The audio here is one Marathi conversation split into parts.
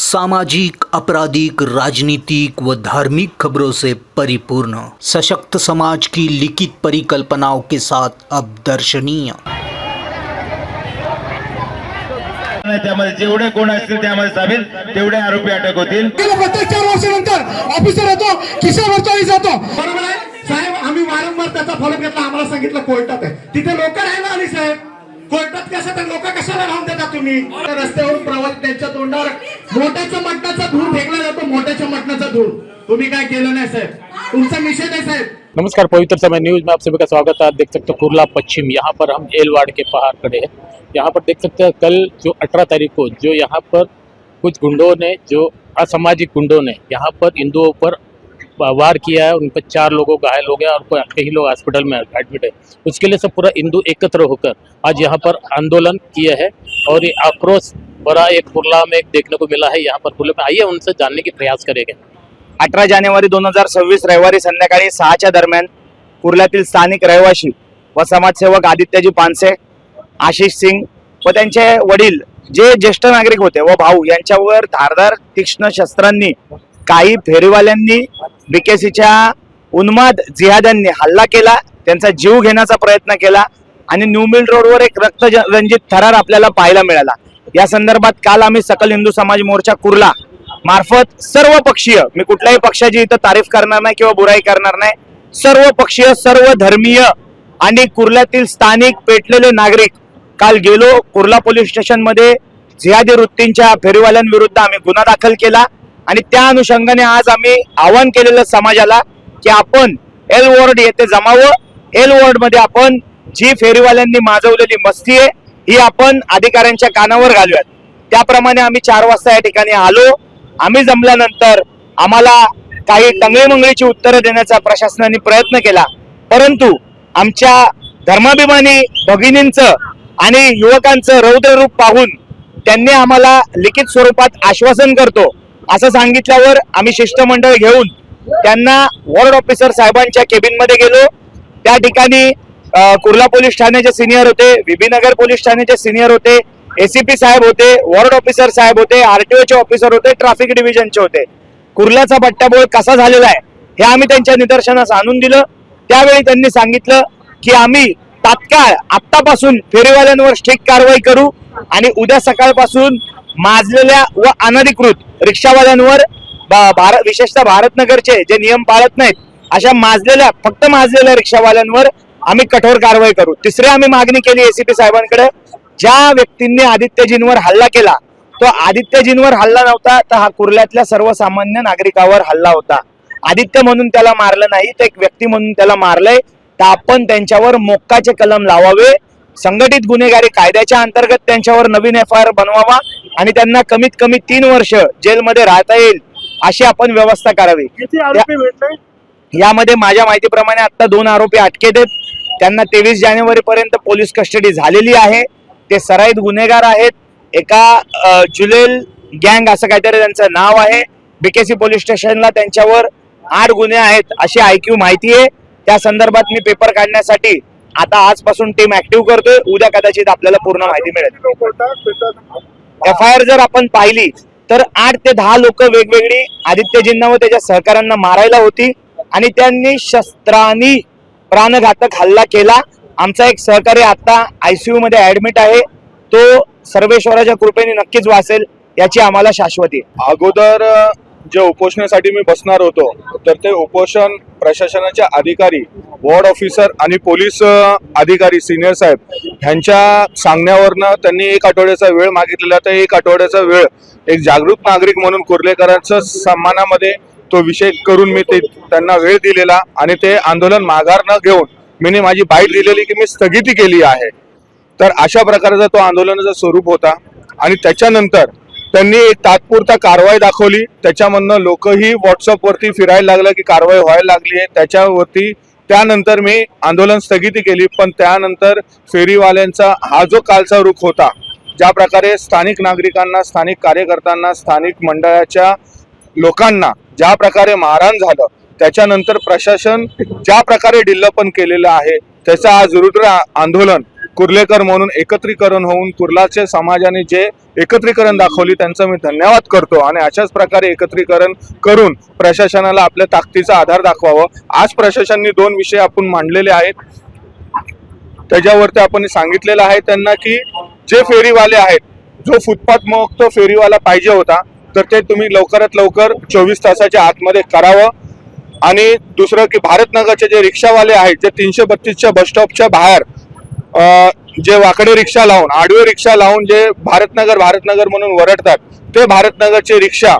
सामाजिक, आपराधिक, राजनीतिक व धार्मिक खबरों से परिपूर्ण सशक्त समाज की लिखित परिकल्पनाओं के साथ अब दर्शनीय। त्यामध्ये जेवढे कोण असतील त्यामध्ये सामील तेवढे आरोपी अटक होतील। प्रत्येक 4 वर्षानंतर ऑफिसर येतो, खिसा भरतोही जातो। बरोबर आहे साहेब, आम्ही वारंवार त्याचा फॉलो घेतला। आम्हाला सांगितलं कोर्टात आहे, तिथे लोक राहिला आणि साहेब कोर्टात कसं तर लोक कशाला राहून देता तुम्ही? रस्त्यावरून प्रवासी त्यांच्या तोंडावर मोठ्याच्या मटणाचा धूर फेकला जातो, मोठ्याच्या मटणाचा धूर। तुम्ही काय केलं नाही साहेब, तुमचा निषेध आहे साहेब। नमस्कार, पवित्र समय न्यूज में आप सभी का स्वागत है। आप देख सकते हो कुर्ला पश्चिम, यहाँ पर हम एलवाड़ के पहाड़ खड़े हैं। यहाँ पर देख सकते हैं कल जो 18 तारीख को जो यहाँ पर कुछ गुंडों ने, जो असामाजिक गुंडों ने यहाँ पर हिंदुओं पर वार किया है। उन पर 4 लोगों घायल हो गया और कई लोग हॉस्पिटल में एडमिट है। उसके लिए सब पूरा हिंदू एकत्र होकर आज यहाँ पर आंदोलन किया है और ये आक्रोश बड़ा एक कुर्ला में देखने को मिला है। यहाँ पर कुर्ला में आइए उनसे जानने की प्रयास करेंगे। 18 जानेवारी 2026 रविवारी संध्याकाळी 6च्या दरम्यान कुर्ल्यातील स्थानिक रहिवासी व समाजसेवक आदित्यजी पानसे, आशिष सिंग व त्यांचे वडील जे ज्येष्ठ नागरिक होते व भाऊ यांच्यावर धारदार तीक्ष्ण शस्त्रांनी काही फेरीवाल्यांनी बीकेसीच्या उन्माद जिहाद्यांनी हल्ला केला, त्यांचा जीव घेण्याचा प्रयत्न केला आणि न्यू मिल रोडवर एक रक्तरंजित थरार आपल्याला पाहायला मिळाला। या संदर्भात काल आम्ही सकल हिंदू समाज मोर्चा कुर्ला मार्फत सर्व पक्षीय, मी कुठल्याही पक्षाची इथं तारीफ करणार नाही किंवा बुराई करणार नाही, सर्व पक्षीय, सर्व धर्मीय आणि कुर्ल्यातील स्थानिक पेटलेले नागरिक काल गेलो कुर्ला पोलीस स्टेशन मध्ये जिहादी वृत्तींच्या फेरीवाल्यांविरुद्ध आम्ही गुन्हा दाखल केला आणि त्या अनुषंगाने आज आम्ही आवाहन केलेलं समाजाला की आपण एल वॉर्ड येथे जमावं। एल वॉर्ड मध्ये आपण जी फेरीवाल्यांनी माजवलेली मस्ती आहे ही आपण अधिकाऱ्यांच्या कानावर घालूयात। त्याप्रमाणे आम्ही 4 वाजता या ठिकाणी आलो। आम्ही जमल्यानंतर आम्हाला काही टंगळीमंगळीची उत्तरं देण्याचा प्रशासनाने प्रयत्न केला, परंतु आमच्या धर्माभिमानी भगिनींचं आणि युवकांचं रौद्र रूप पाहून त्यांनी आम्हाला लिखित स्वरूपात आश्वासन करतो असं सांगितल्यावर आम्ही शिष्टमंडळ घेऊन त्यांना वॉर्ड ऑफिसर साहेबांच्या केबिन मध्ये गेलो। त्या ठिकाणी कुर्ला पोलीस ठाण्याचे सिनियर होते, विबी नगर पोलीस ठाण्याचे सिनियर होते, एसीपी साहेब होते, वॉर्ड ऑफिसर साहेब होते, आरटीओचे ऑफिसर होते, ट्रॅफिक डिव्हिजनचे होते। कुर्ल्याचा बट्ट्याबोळ कसा झालेला आहे हे आम्ही त्यांच्या निदर्शनास आणून दिलं। त्यावेळी त्यांनी सांगितलं की आम्ही तात्काळ आत्तापासून फेरीवाल्यांवर स्ट्रिक्ट कारवाई करू आणि उद्या सकाळपासून माजलेल्या व अनधिकृत रिक्षावाल्यांवर विशेषतः भारतनगरचे जे नियम पाळत नाहीत अशा फक्त माजलेल्या रिक्षावाल्यांवर आम्ही कठोर कारवाई करू। तिसरी आम्ही मागणी केली एसीपी साहेबांकडे, ज्या व्यक्तींनी आदित्यजींवर हल्ला केला तो आदित्यजींवर हल्ला नव्हता, तर हा कुर्ल्यातल्या सर्वसामान्य नागरिकावर हल्ला होता। आदित्य म्हणून त्याला मारलं नाही, तर एक व्यक्ती म्हणून त्याला मारलंय, तर आपण त्यांच्यावर मोक्काचे कलम लावावे, संघटित गुन्हेगारी कायद्याच्या अंतर्गत त्यांच्यावर नवीन FIR बनवावा आणि त्यांना कमीत कमी 3 वर्ष जेलमध्ये राहता येईल अशी आपण व्यवस्था करावी। यामध्ये माझ्या माहितीप्रमाणे आता 2 आरोपी अटकेत आहेत। त्यांना 23 जानेवारी पर्यंत पोलीस कस्टडी झालेली आहे। ते सराईत गुन्हेगार आहेत। एका जुलेल गँग असं काहीतरी त्यांचं नाव आहे। बीकेसी पोलीस स्टेशनला त्यांच्यावर 8 गुन्हे आहेत अशी IQ माहिती आहे। त्या संदर्भात मी पेपर काढण्यासाठी आता आजपासून टीम ऍक्टिव्ह करतोय। उद्या कदाचित आपल्याला पूर्ण माहिती मिळेल। FIR जर आपण पाहिली तर 8 ते 10 लोक वेगवेगळी आदित्यजींना व त्याच्या सहकाऱ्यांना मारायला होती आणि त्यांनी शस्त्रांनी प्राणघातक हल्ला केला। आमचा एक सहकारी आता ICU मध्ये ऍडमिट आहे, तो सर्वेश्वराच्या कृपेने नक्कीच वाचेल याची आम्हाला शाश्वती आहे। अगोदर जे उपोषणासाठी मी बसणार होतो तर ते उपोषण प्रशासनाचे अधिकारी, वॉर्ड ऑफिसर आणि पोलीस अधिकारी सिनियर साहेब ह्यांच्या सांगण्यावरनं त्यांनी 1 आठवड्याचा वेळ मागितलेला। तर 1 आठवड्याचा वेळ एक जागरूक नागरिक म्हणून कुर्लेकरांच्या सन्मानामध्ये तो विषय करून मी त्यांना वेळ दिलेला आणि ते आंदोलन माघार न घेऊन मी माझी बाईट दिलेली की मी स्थगिती केली आहे। तर अशा प्रकारचा तो आंदोलनाचं स्वरूप होता आणि त्याच्यानंतर त्यांनी एक तात्पुरता कारवाई दाखवली। त्याच्यामधनं लोकही व्हॉट्सअपवरती फिरायला लागलं की कारवाई व्हायला लागली आहे त्याच्यावरती। त्यानंतर मी आंदोलन स्थगिती केली, पण त्यानंतर फेरीवाल्यांचा हा जो कालचा रुख होता, ज्या प्रकारे स्थानिक नागरिकांना, स्थानिक कार्यकर्त्यांना, स्थानिक मंडळाच्या लोकांना ज्या प्रकारे मारहाण झालं, त्याच्यानंतर प्रशासन ज्या प्रकारे डिल्लपण केलेलं आहे त्याचं आज रुद्र आंदोलन कुर्लेकर म्हणून एकत्रीकरण होऊन कुर्लाच्या समाजाने जे एकत्रीकरण दाखवली त्यांचा मी धन्यवाद करतो आणि अशाच प्रकारे एकत्रीकरण करून प्रशासनाला आपल्या ताकदीचा आधार दाखवावं. आज प्रशासनाने 2 विषय आपण मांडलेले आहेत. त्याच्यावरती आपण सांगितलेलं आहे त्यांना की जे फेरीवाले आहेत, जो फुटपाथ मुक्त फेरीवाला पाहिजे होता तर ते तुम्ही लवकरात लवकर 24 तासाच्या आतमध्ये करावं. आणि दुसरं की भारतनगरचे जे रिक्षावाले आहेत, जे 332च्या बस स्टॉपच्या बाहेर जे वाकडे रिक्षा लावून, आडवे रिक्षा लावून जे भारतनगर म्हणून वरडतात, ते भारतनगरचे रिक्षा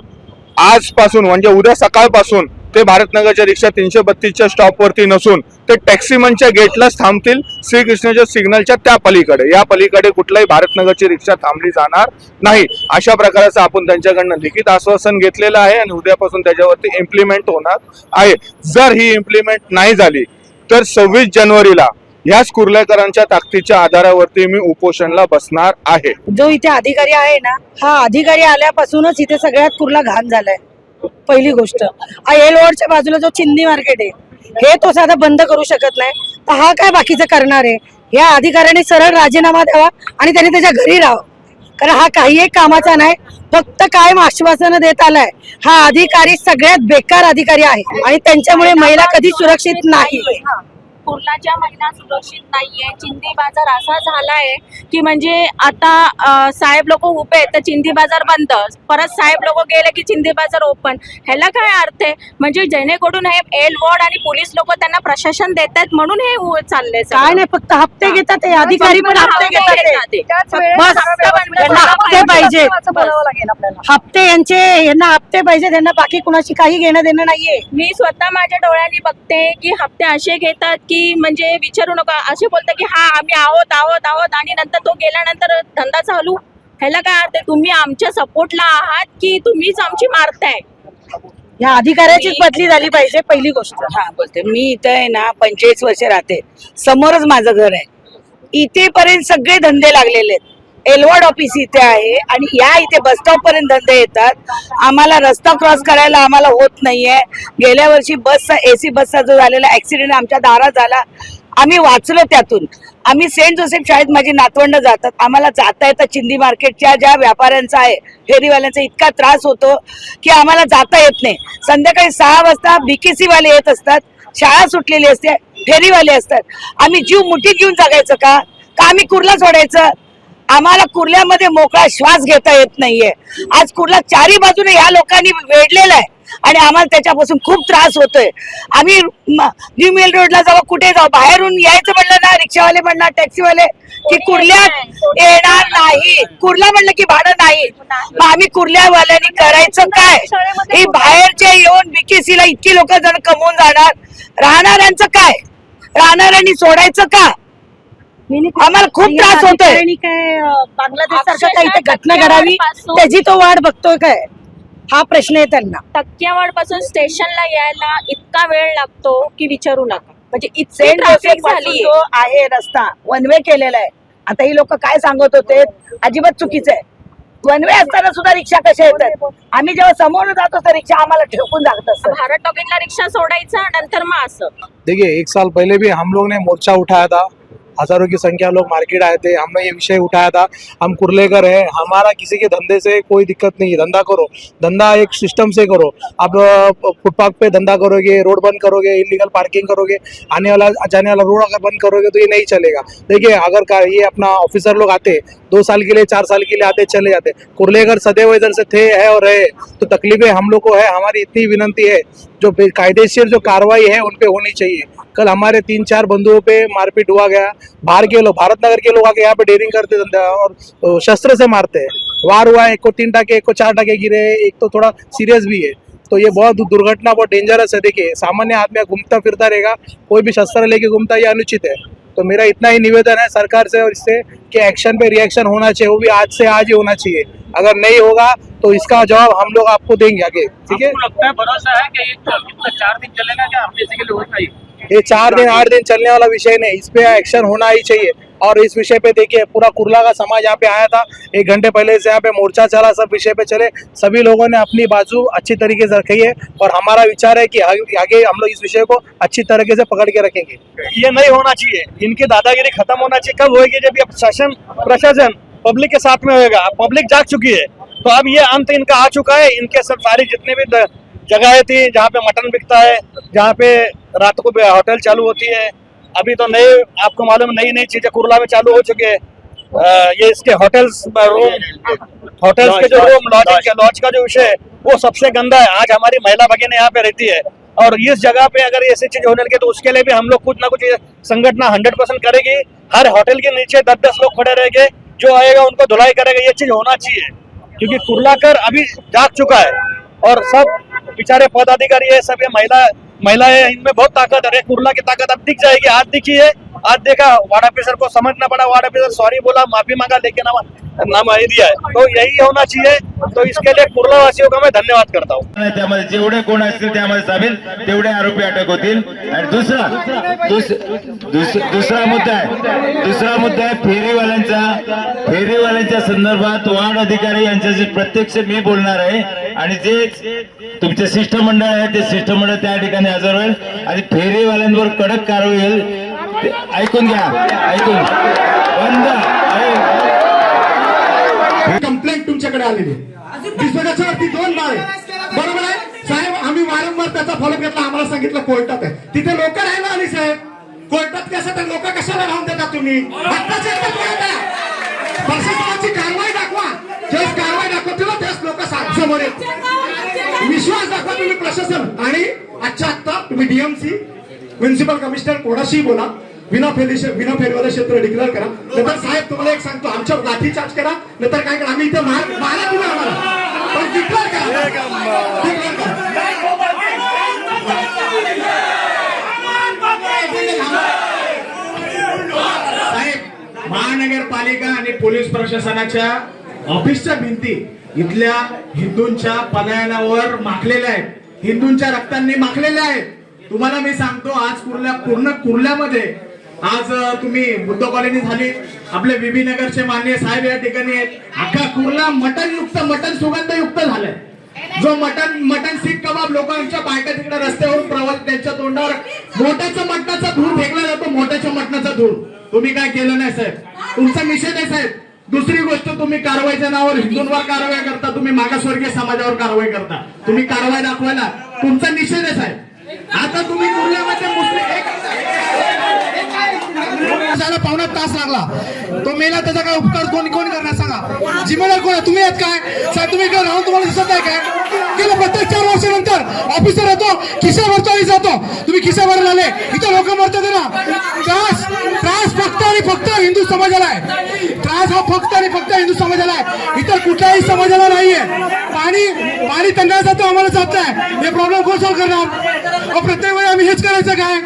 आजपासून म्हणजे उद्या सकाळपासून ते भारतनगरच्या रिक्षा 332च्या स्टॉपवरती नसून ते टॅक्सीमनच्या गेटलाच थांबतील, श्रीकृष्णाच्या सिग्नलच्या त्या पलीकडे. या पलीकडे कुठलाही भारतनगरची रिक्षा थांबली जाणार नाही. अशा प्रकारचं आपण त्यांच्याकडनं लिखित आश्वासन घेतलेलं आहे आणि उद्यापासून त्याच्यावरती इम्प्लिमेंट होणार आहे. जर ही इम्प्लिमेंट नाही झाली तर 26 जानेवारीला याच कुर्लेकरांच्या ताकदीच्या आधारावरती मी उपोषणला बसणार आहे. जो इथे अधिकारी आहे ना, हा अधिकारी आल्यापासूनच इथे सगळ्यात कुर्ला घाण झालाय. पहिली गोष्ट, एल वॉर्डच्या बाजूला जो चिंदी मार्केट आहे हे तो साधा बंद करू शकत नाही, तर हा काय बाकीचं करणार आहे? या अधिकाऱ्याने सरळ राजीनामा द्यावा आणि त्याने त्याच्या घरी राहावं, कारण हा काही एक कामाचा नाही, फक्त कायम आश्वासनं देत आलाय. हा अधिकारी सगळ्यात बेकार अधिकारी आहे आणि त्यांच्यामुळे महिला कधी सुरक्षित नाही. कुर्लाच्या महिला सुरक्षित नाहीये. चिंदी बाजार असा झालाय की म्हणजे आता साहेब लोक उभे आहेत तर चिंदी बाजार बंद, परत साहेब लोक गेले की चिंदी बाजार ओपन. ह्याला काय अर्थ आहे? म्हणजे जेणेकरून हे एल वॉर्ड आणि पोलीस लोक त्यांना प्रशासन देत आहेत म्हणून हे चाललंय. काय नाही, फक्त हप्ते घेतात, अधिकारी पण हप्ते घेतात. बस त्यांना हप्ते पाहिजे, हप्ते यांना हप्ते पाहिजे, त्यांना बाकी कुणाशी काही घेणं देणं नाहीये. मी स्वतः माझ्या डोळ्यांनी बघते की हप्ते असे घेतात की म्हणजे विचारू नका, असे बोलतात की हा आम्ही आहोत आहोत आहोत आणि नंतर तो गेल्यानंतर धंदा चालू. ह्याला काय अर्थ आहे? तुम्ही आमच्या सपोर्टला आहात की तुम्हीच आमची मारताय? या अधिकाऱ्याचीच बदली झाली पाहिजे पहिली गोष्ट. हा बोलते, मी इथं आहे ना 45 वर्ष राहते, समोरच माझं घर आहे. इथे पर्यंत सगळे धंदे लागलेले आहेत. एलवॉर्ड ऑफिस इथे आहे आणि या इथे बस स्टॉप पर्यंत धंदे येतात. आम्हाला रस्ता क्रॉस करायला आम्हाला होत नाहीये. गेल्या वर्षी बसचा AC बसचा जो झालेला ऍक्सिडेंट आमच्या दारात झाला, आम्ही वाचलो त्यातून. आम्ही सेंट जोसेफ शाळेत माझी नातवंड जातात, आम्हाला जाता येतं चिंदी मार्केटच्या ज्या व्यापाऱ्यांचा आहे फेरीवाल्यांचा इतका त्रास होतो की आम्हाला जाता येत नाही. संध्याकाळी 6 वाजता BKC वाले येत असतात, शाळा सुटलेली असते, फेरीवाले असतात. आम्ही जीव मुठीत घेऊन जगायचं का आम्ही कुर्ला सोडायचं? आम्हाला कुर्ल्यामध्ये मोकळा श्वास घेता येत नाहीये. आज कुर्ला 4ही बाजूने या लोकांनी वेढलेला आहे आणि आम्हाला त्याच्यापासून खूप त्रास होतोय. आम्ही न्यू मिल रोडला जाऊ, कुठे जाऊ, बाहेरून यायचं म्हणलं ना, रिक्षावाले म्हणणार, टॅक्सीवाले की कुर्ल्यात येणार नाही. कुर्ला म्हणलं की भाडं नाही. मग आम्ही कुर्ल्यावाल्यांनी करायचं काय? ही बाहेरचे येऊन BKC ला इतकी लोक जण कमवून जाणार, राहणाऱ्यांचं काय? राहणाऱ्यांनी सोडायचं का? आम्हाला खूप त्रास होतोय. काय बांगलादेश सारखं काही इथे घटना घडावी त्याची तो वाट बघतोय काय? हा प्रश्न आहे त्यांना. टक्केवाड पासून स्टेशनला यायला इतका वेळ लागतो की विचारू नका. म्हणजे इतके सेंट ट्रॅफिक जोसेफ झाली जो आहे रस्ता वन वे केलेला आहे. आता ही लोक काय सांगत होते, अजिबात चुकीचं आहे. वन वे असताना सुद्धा रिक्षा कशा येतात? आम्ही जेव्हा समोर जातो तर रिक्षा आम्हाला ठेवून जात असतात. भारत टॉकीजला रिक्षा सोडायचं नंतर मग असं. देखिए 1 साल पहले भी हम लोग ने मोर्चा उठाया था, हजारों की संख्या लोग मार्केट आए थे, हमने ये विषय उठाया था. हम कुर्लेकर है, हमारा किसी के धंधे से कोई दिक्कत नहीं है. धंधा करो, धंधा एक सिस्टम से करो. आप फुटपाथ पे धंधा करोगे, रोड बंद करोगे, इलीगल पार्किंग करोगे, आने वाला जाने वाला रोड अगर बंद करोगे तो ये नहीं चलेगा. देखिए अगर ये अपना ऑफिसर लोग आते 2 साल के लिए 4 साल के लिए आते चले जाते. कुर्लेकर सदैव इधर से थे, है और रहे. तो तकलीफें हम लोग को है. हमारी इतनी विनंती है, जो कायदेशीर जो कार्रवाई है उन पे होनी चाहिए. कल हमारे 3-4 बंधुओं पे मारपीट हुआ गया. बाहर के लोग, भारतनगर के लोग आके यहाँ पे डेयरिंग करते और शस्त्र से मारते हैं. वार हुआ, एक को 3 टाके, एक को 4 टाके गिरे, एक तो थोड़ा सीरियस भी है. तो ये बहुत दुर्घटना, बहुत डेंजरस है. देखिए सामान्य आदमी घूमता फिरता रहेगा, कोई भी शस्त्र लेके घूमता, ये अनुचित है. तो मेरा इतना ही निवेदन है सरकार से और इससे कि एक्शन पे रिएक्शन होना चाहिए, वो भी आज से आज ही होना चाहिए. अगर नहीं होगा तो इसका जवाब हम लोग आपको देंगे आगे. ठीक है? लगता है, भरोसा है कि ये कितना 4 दिन चलेगा क्या? हम जैसे के लोगों का ही ये 4 दिन 8 दिन चलने वाला विषय नहीं, इस पे एक्शन होना ही चाहिए. और इस विषय पे देखिए पूरा कुर्ला का समाज यहाँ पे आया था, 1 घंटे पहले से यहाँ पे मोर्चा चला, सब विषय पे चले, सभी लोगों ने अपनी बाजू अच्छी तरीके से रखी है और हमारा विचार है कि आगे हम लोग इस विषय को अच्छी तरीके से पकड़ के रखेंगे। ये नहीं होना चाहिए, इनकी दादागिरी खत्म होना चाहिए। कब होगी? जब ये शासन प्रशासन पब्लिक के साथ में होएगा। पब्लिक जाग चुकी है, तो अब ये अंत इनका आ चुका है। इनके सब सारी जितने भी जगहें थी जहाँ पे मटन बिकता है, जहाँ पे रात को होटल चालू होती है, अभी तो नए आपको मालूम नई नई चीजें कुर्ला में चालू हो चुके हैं। ये इसके होटल्स के जो रूम लॉज का जो विषय है वो सबसे गंदा है। आज हमारी महिला भगिनी यहाँ पे रहती है और इस जगह पे अगर ऐसी चीज होने लगे तो उसके लिए भी हम लोग कुछ ना कुछ संगठन 100% करेगी। हर होटल के नीचे 10-10 लोग खड़े रहेंगे, जो आएगा उनको धुलाई करेगा। ये चीज होना चाहिए क्योंकि कुर्लाकर अभी जाग चुका है और सब बेचारे पदाधिकारी है, सब ये महिलाएं, इनमें बहुत ताकत है। कुर्ला की ताकत अब दिख जाएगी। आज दिखी है, आज देखा, वार्ड ऑफिसर को समझना पड़ा, वार्ड ऑफिसर सॉरी बोला, माफी मांगा, लेकिन नाम दिया है। तो यही होना चाहिए। तो इसके लिए कुर्ला वासियों का मैं धन्यवाद करता हूँ। त्यामध्ये जेवढे कोण असतील त्यामध्ये सामील तेवढे आरोपी अटक होतील। आणि दुसरा मुद्दा आहे फेरीवाल्यांच्या संदर्भात वार्ड अधिकारी यांच्याशी प्रत्यक्ष मी बोलणार आहे आणि जे तुमचे शिष्टमंडळ आहे ते शिष्टमंडळ त्या ठिकाणी हजर होईल आणि फेरीवाल्यांवर कडक कारवाई होईल। ऐकून घ्या, बंद कंप्लेंट तुमच्याकडे आलेली दिसण्याच्यावरती 2 बाळे बरोबर आहे साहेब। आम्ही वारंवार त्याचा फॉलो घेतला, आम्हाला सांगितलं कोर्टात आहे, तिथे लोक राहिला आणि साहेब कोर्टात कसं तर लोक कशाला राहून देतात तुम्ही? प्रशासनाची कारवाई दाखवा, जेच कारवाई दाखवतील तेच लोक समोर येतील। विश्वास दाखवा तुम्ही प्रशासन। आणि आजच्या तुम्ही डीएमसी म्युन्सिपल कमिशनर कोणाशी बोला, विना फेरीवाला क्षेत्र डिक्लेअर करा। नंतर साहेब तुम्हाला एक सांगतो, आमच्या लाठी चार्ज करा, नंतर काय करा, आम्ही इथे मारा तुम्ही आम्हाला, पण डिक्लेअर करा। साहेब महानगरपालिका आणि पोलीस प्रशासनाच्या ऑफिसच्या भिंती इथल्या हिंदूंच्या पलायनावर माखलेल्या आहेत, हिंदूंच्या रक्तांनी माखलेल्या आहेत। तुम्हाला मी सांगतो, आज पूर्ण कुर्ल्यामध्ये आज तुम्ही बुद्ध कॉलनी झाली, आपले बीबी नगरचे माननीय साहेब या ठिकाणी आहेत, अख्खा कुर्ला मटन सुगंधयुक्त झालाय। जो मटन सीख कबाब लोकांच्या बायका तिकडे रस्त्यावरून प्रवास, त्यांच्या तोंडावर मोठ्याचा मटणाचा धूर फेकला जातो, मोठ्याच्या मटणाचा धूर। तुम्ही काय केलं नाही साहेब, तुमचा निषेध आहे साहेब। दुसरी गोष्ट, तुम्ही कारवाईच्या नावावर हिंदूंवर कारवाई करता, तुम्ही मागासवर्गीय समाजावर कारवाई करता, तुम्ही कारवाई दाखवायला तुमचा निषेध आहे साहेब। आता तुम्ही कुर्ल्यामध्ये मुस्लिम पावणा तास लागला, तो मेला, त्याचा काय उपकार कोण करणार सांगा? जिम्मेदार कोण आहे? तुम्ही आहेत काय साहेब? तुम्ही इकडे राहून तुम्हाला दिसत आहे काय? गेल्या प्रत्येक 4 वर्षानंतर ऑफिसर येतो, खिसा भरतो आणि जातो। तुम्ही खिसा भरायला आले, इथं लोक मरतात ना। त्रास फक्त आणि फक्त हिंदू समाजाला आहे, त्रास हा फक्त आणि फक्त हिंदू समाजाला आहे, इतर कुठल्याही समाजाला नाहीये। पाणी त्यांना जातो, आम्हाला जात नाही, हे प्रॉब्लेम कोण सॉल्व्ह करणार? प्रत्येक वेळी आम्ही हेच करायचं काय?